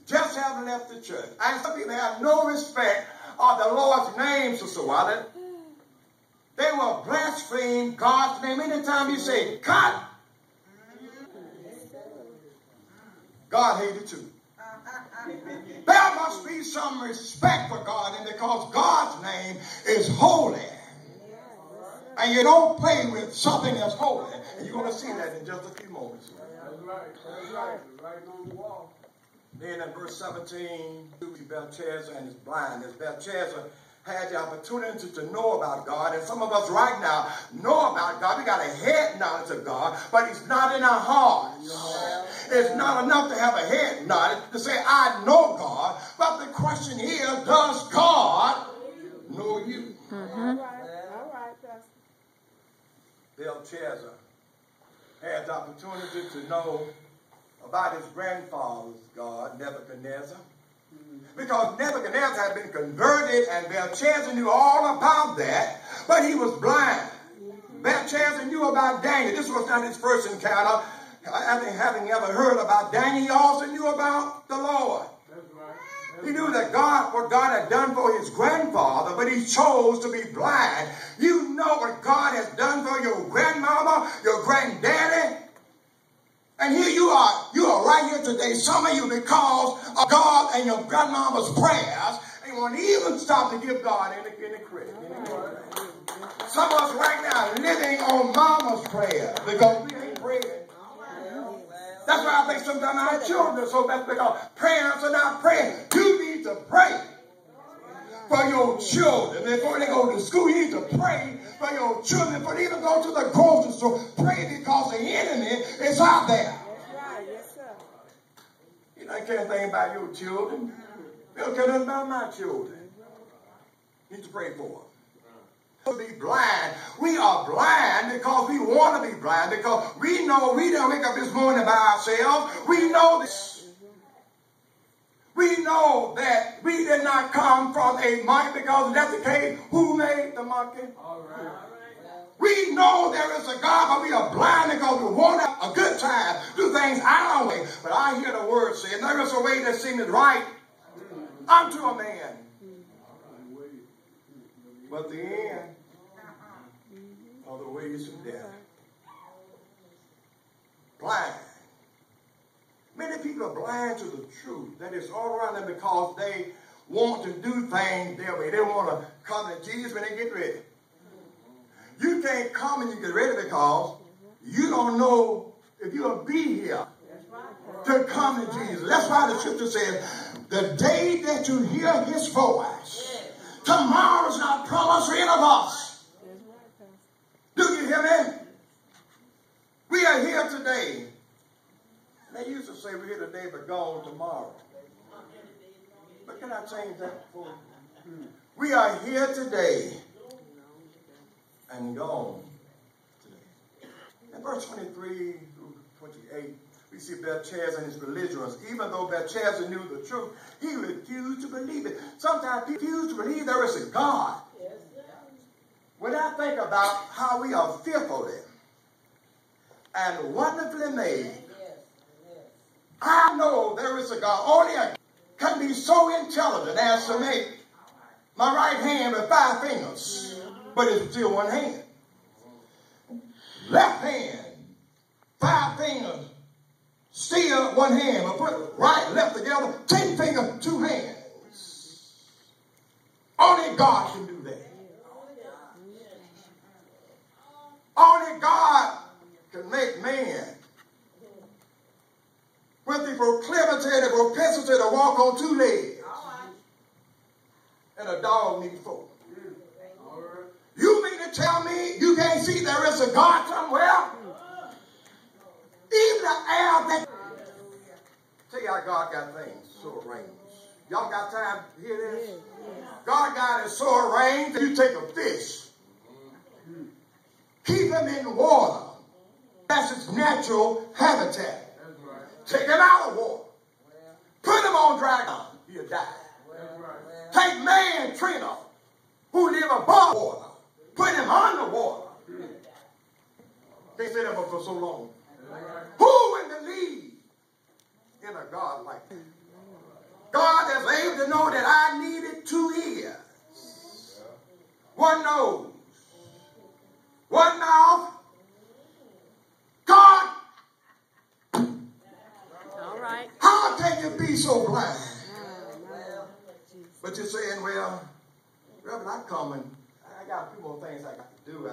Just haven't left the church. And some people have no respect of the Lord's name, Sister Wallet. They will blaspheme God's name. Anytime you say, cut, God hates it too. There must be some respect for God, and because God's name is holy. And you don't play with something that's holy. And you're going to see that in just a few moments. That's right. That's right. Right on the wall. Then in verse 17, Belshazzar and his blindness. Belshazzar had the opportunity to know about God. And some of us right now know about God. We got a head knowledge of God, but it's not in our hearts. It's not enough to have a head knowledge to say, I know God. But the question is, does God know you? Mm-hmm. Belshazzar had the opportunity to know about his grandfather's God, Nebuchadnezzar. Because Nebuchadnezzar had been converted and Belshazzar knew all about that, but he was blind. Belshazzar knew about Daniel. This was not his first encounter. Having ever heard about Daniel, he also knew about the Lord. He knew that what God had done for his grandfather, but he chose to be blind. You know what God has done for your grandmama, your granddaddy. And here you are right here today, some of you, because of God and your grandmama's prayers, and you won't even stop to give God any credit. Some of us right now are living on mama's prayers because we ain't praying. That's why I think sometimes our children are so bad, because parents are not praying. You need to pray for your children. Before they go to school, you need to pray for your children. Before they even go to the grocery store, pray because the enemy is out there. Yes, sir. You don't care anything about your children. You don't care nothing about my children. You need to pray for them. Be blind. We are blind because we want to be blind, because we know we didn't wake up this morning by ourselves. We know this. We know that we did not come from a monkey, because if that's the case, who made the monkey? All right. We know there is a God, but we are blind because we want a good time, do things our way. But I hear the word say, there is a way that seemeth right unto a man, but the end are the ways of death. Blind. Many people are blind to the truth that is all around them because they want to do things their way. They want to come to Jesus when they get ready. You can't come and you get ready because you don't know if you'll be here to come to Jesus. That's why the scripture says, the day that you hear his voice, tomorrow's not promised for any of us. Do you hear me? We are here today. They used to say we're here today but gone tomorrow. But can I change that for you? We are here today and gone today. In verse 23 through 28, we see Belshazzar and his belligerence. Even though Belshazzar knew the truth, he refused to believe it. Sometimes people refuse to believe there is a God. When I think about how we are fearfully and wonderfully made, I know there is a God. Only a can be so intelligent as to make my right hand with 5 fingers, but it's still one hand. Left hand, 5 fingers, still one hand, but put right, left together, 10 fingers, 2 hands. Only God can do that. Only God can make man with the proclivity and the propensity to walk on 2 legs. And a dog needs 4. You mean to tell me you can't see there is a God somewhere? Even the air that... Tell you how God got things so arranged. Y'all got time to hear this? God got it so arranged that you take a fish, keep him in water. That's its natural habitat. Take him out of water. Put him on dry ground. He'll die. Take man, Trina, who live above water. Put him underwater. They say that for so long. Who would believe in a God like that. God is able to know that I needed 2 ears, 1 nose, 1 mouth. God, All right. how can you be so blind? But you're saying, well, Reverend, I'm coming. I got a few more things I got to do.